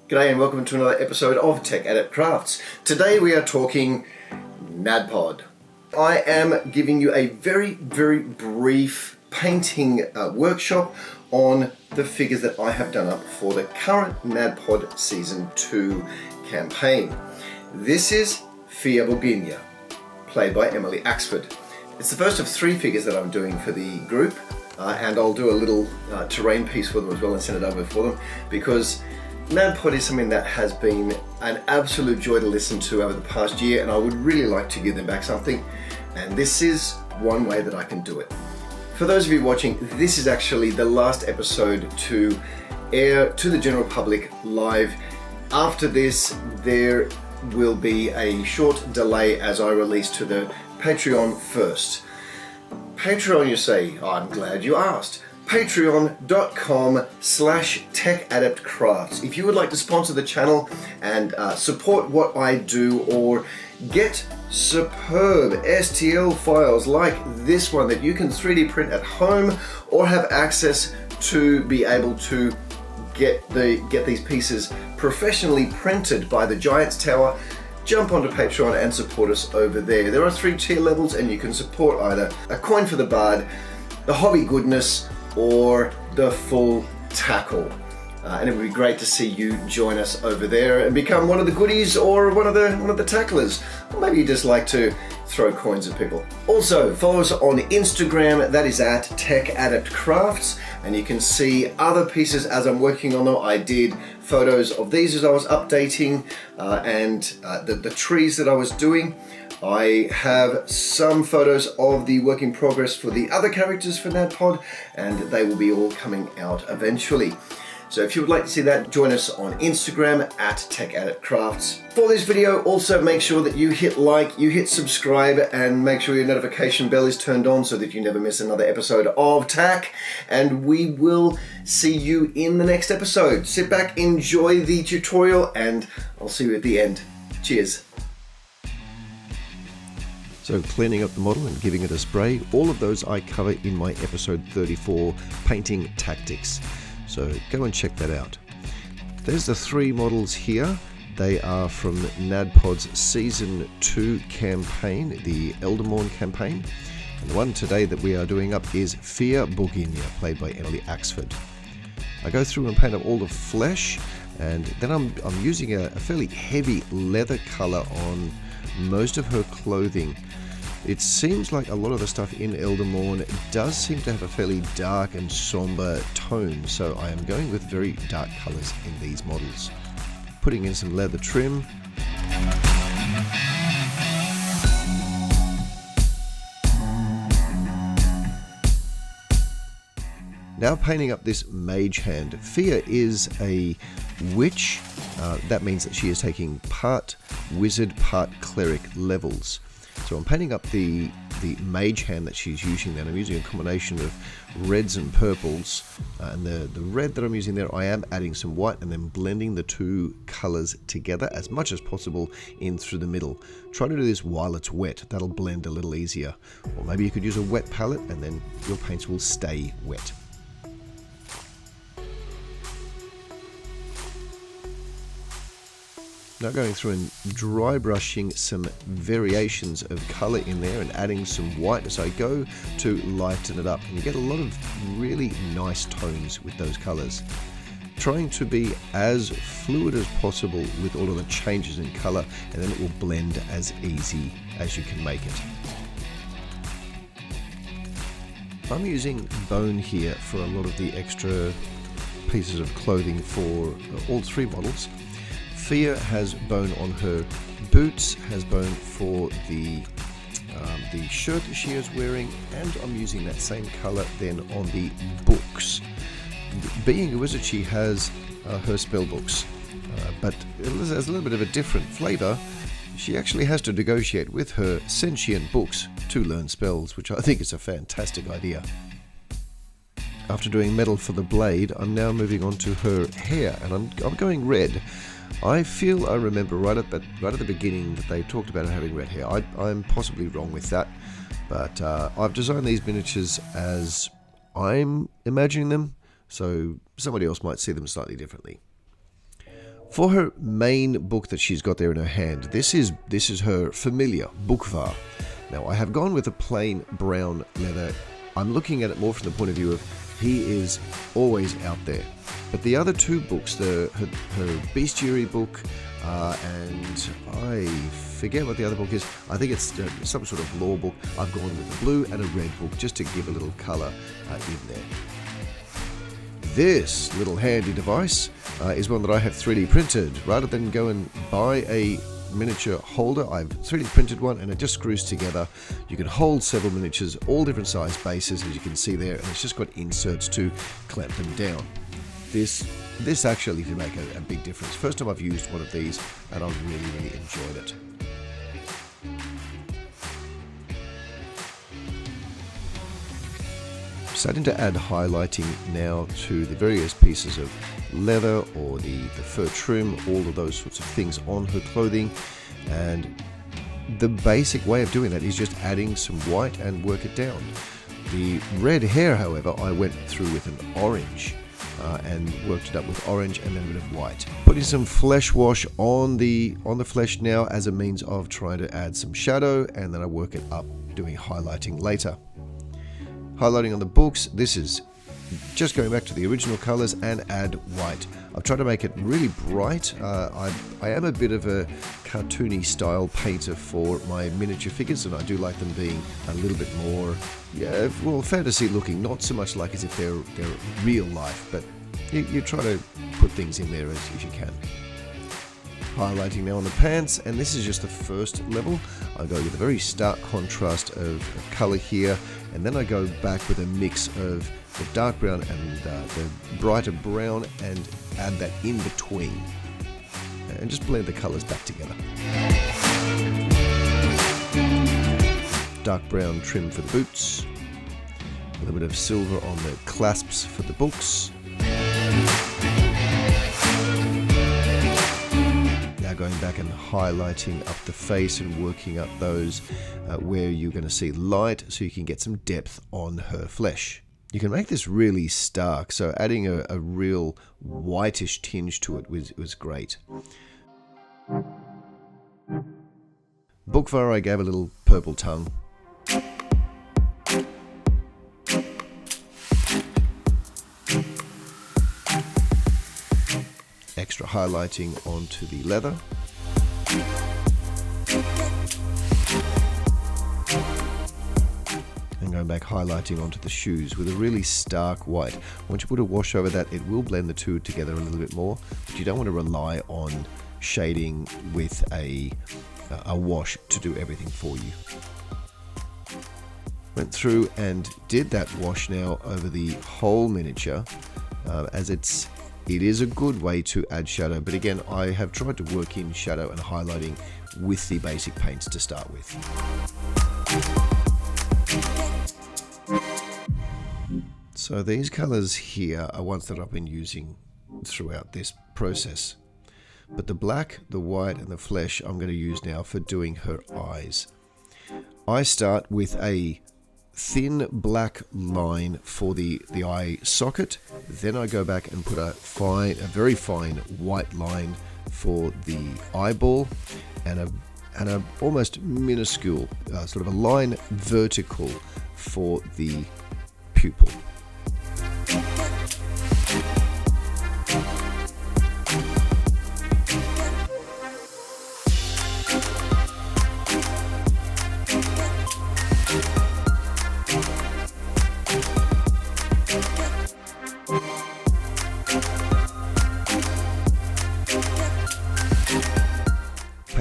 G'day and welcome to another episode of Tech Adept Crafts. Today we are talking NADDPOD. I am giving you a very brief painting workshop on the figures that I have done up for the current NADDPOD Season 2 campaign. This is Fia Boginia, played by Emily Axford. It's the first of 3 figures that I'm doing for the group, and I'll do a little terrain piece for them as well and send it over for them, because NADDPOD is something that has been an absolute joy to listen to over the past year, and I would really like to give them back something, and this is one way that I can do it. For those of you watching, this is actually the last episode to air to the general public live. After this, there will be a short delay as I release to the Patreon first. Patreon, you say? I'm glad you asked. Patreon.com/TechAdeptCrafts. If you would like to sponsor the channel and support what I do, or get superb STL files like this one that you can 3D print at home, or have access to be able to get these pieces professionally printed by the Giant's Tower, jump onto Patreon and support us over there. There are 3 tier levels, and you can support either a coin for the bard, the hobby goodness, or the full tackle. And it would be great to see you join us over there and become one of the goodies, or one of the tacklers. Or maybe you just like to throw coins at people. Also, follow us on Instagram, that is at TechAdeptCrafts, and you can see other pieces as I'm working on them. I did photos of these as I was updating, and the trees that I was doing. I have some photos of the work in progress for the other characters for NADDPOD, and they will be all coming out eventually. So if you would like to see that, join us on Instagram at TechAdeptCrafts. For this video, also make sure that you hit like, you hit subscribe, and make sure your notification bell is turned on so that you never miss another episode of TAC. And we will see you in the next episode. Sit back, enjoy the tutorial, and I'll see you at the end. Cheers. So cleaning up the model and giving it a spray, all of those I cover in my episode 34, Painting Tactics. So go and check that out. There's the 3 models here. They are from NADDPOD's Season 2 campaign, the Eldermorn campaign. And the one today that we are doing up is Fia Boginia, played by Emily Axford. I go through and paint up all the flesh, and then I'm using a fairly heavy leather color on most of her clothing. It seems like a lot of the stuff in Eldermorn does seem to have a fairly dark and somber tone, so I am going with very dark colors in these models. Putting in some leather trim. Now painting up this mage hand. Fia is a witch. That means that she is taking part wizard, part cleric levels. So I'm painting up the mage hand that she's using there. I'm using a combination of reds and purples. And the red that I'm using there, I am adding some white and then blending the 2 colors together as much as possible in through the middle. Try to do this while it's wet. That'll blend a little easier. Or maybe you could use a wet palette and then your paints will stay wet. Now going through and dry brushing some variations of colour in there and adding some white as I go to lighten it up, and you get a lot of really nice tones with those colours. Trying to be as fluid as possible with all of the changes in colour, and then it will blend as easy as you can make it. I'm using bone here for a lot of the extra pieces of clothing for all 3 models. Fia has bone on her boots, has bone for the shirt that she is wearing, and I'm using that same colour then on the books. Being a wizard, she has her spell books, but it has a little bit of a different flavour. She actually has to negotiate with her sentient books to learn spells, which I think is a fantastic idea. After doing metal for the blade, I'm now moving on to her hair, and I'm going red. I feel I remember right at the beginning that they talked about her having red hair. I'm possibly wrong with that, but I've designed these miniatures as I'm imagining them, so somebody else might see them slightly differently. For her main book that she's got there in her hand, this is her familiar Bookvar. Now, I have gone with a plain brown leather. I'm looking at it more from the point of view of he is always out there. But the other two books, her Bestiary book, and I forget what the other book is. I think it's some sort of lore book. I've gone with a blue and a red book just to give a little colour in there. This little handy device is one that I have 3D printed. Rather than go and buy a miniature holder, I've 3D printed one and it just screws together. You can hold several miniatures, all different size bases, as you can see there, and it's just got inserts to clamp them down. This actually did make a big difference. First time I've used one of these and I've really enjoyed it. Starting to add highlighting now to the various pieces of leather or the fur trim, all of those sorts of things on her clothing, and the basic way of doing that is just adding some white and work it down. The red hair, however, I went through with an orange and worked it up with orange and then a bit of white. Putting some flesh wash on the flesh now as a means of trying to add some shadow, and then I work it up doing highlighting later. Highlighting on the books, this is just going back to the original colors and add white. I've tried to make it really bright. I am a bit of a cartoony style painter for my miniature figures, and I do like them being a little bit more, fantasy looking, not so much like as if they're real life, but you try to put things in there as you can. Highlighting now on the pants, and this is just the first level. I go with a very stark contrast of color here, and then I go back with a mix of the dark brown and the brighter brown and add that in between and just blend the colors back together. Dark brown trim for the boots, a little bit of silver on the clasps for the books. Going back and highlighting up the face and working up those where you're going to see light so you can get some depth on her flesh. You can make this really stark, so adding a real whitish tinge to it was great. Bookvar, I gave a little purple tongue. Extra highlighting onto the leather. And going back highlighting onto the shoes with a really stark white. Once you put a wash over that, it will blend the two together a little bit more, but you don't want to rely on shading with a wash to do everything for you. Went through and did that wash now over the whole miniature, as it is a good way to add shadow, but again, I have tried to work in shadow and highlighting with the basic paints to start with. So these colors here are ones that I've been using throughout this process. But the black, the white, and the flesh I'm going to use now for doing her eyes. I start with a thin black line for the eye socket, then I go back and put a very fine white line for the eyeball, and a almost minuscule sort of a line vertical for the pupil.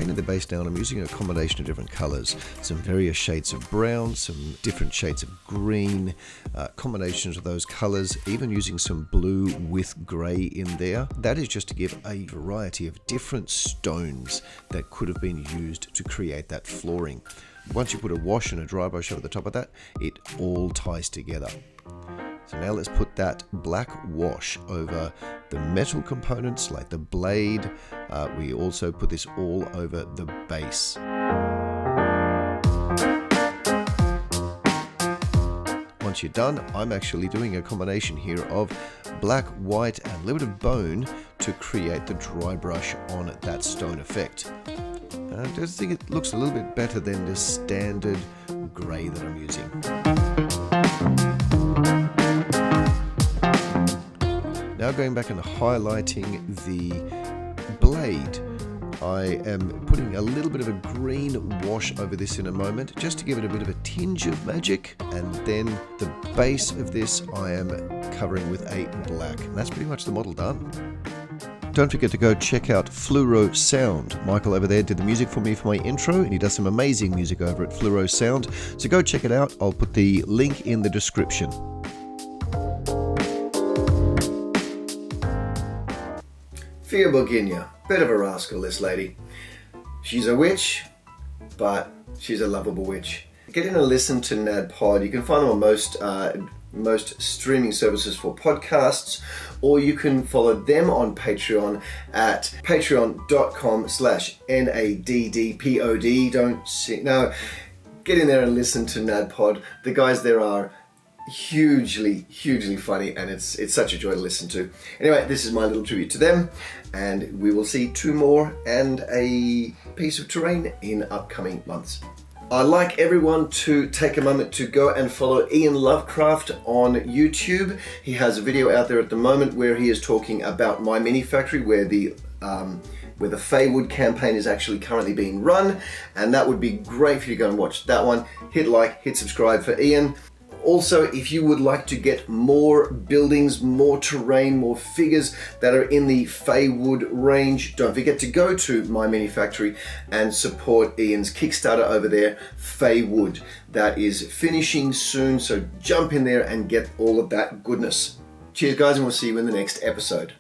The base down, I'm using a combination of different colors, some various shades of brown, some different shades of green, combinations of those colors, even using some blue with grey in there. That is just to give a variety of different stones that could have been used to create that flooring. Once you put a wash and a dry brush over the top of that, it all ties together. So now let's put that black wash over the metal components like the blade. We also put this all over the base. Once you're done, I'm actually doing a combination here of black, white, and a little bit of bone to create the dry brush on that stone effect. I just think it looks a little bit better than the standard grey that I'm using. Now going back and highlighting the blade, I am putting a little bit of a green wash over this in a moment, just to give it a bit of a tinge of magic, and then the base of this I am covering with a black. And that's pretty much the model done. Don't forget to go check out Fluoro Sound. Michael over there did the music for me for my intro, and he does some amazing music over at Fluoro Sound. So go check it out. I'll put the link in the description. Fia Boginia, bit of a rascal, this lady. She's a witch, but she's a lovable witch. Get in and listen to NADDPOD. You can find them on most streaming services for podcasts, or you can follow them on Patreon at patreon.com/NADDPOD. Get in there and listen to NADDPOD. The guys there are hugely funny, and it's such a joy to listen to. Anyway, this is my little tribute to them, and we will see 2 more and a piece of terrain in upcoming months. I'd like everyone to take a moment to go and follow Ian Lovecraft on YouTube. He has a video out there at the moment where he is talking about My Mini Factory, where the Feywood campaign is actually currently being run, and that would be great for you to go and watch that one. Hit like, hit subscribe for Ian. Also, if you would like to get more buildings, more terrain, more figures that are in the Feywood range, don't forget to go to My Mini Factory and support Ian's Kickstarter over there, Feywood. That is finishing soon, so jump in there and get all of that goodness. Cheers guys, and we'll see you in the next episode.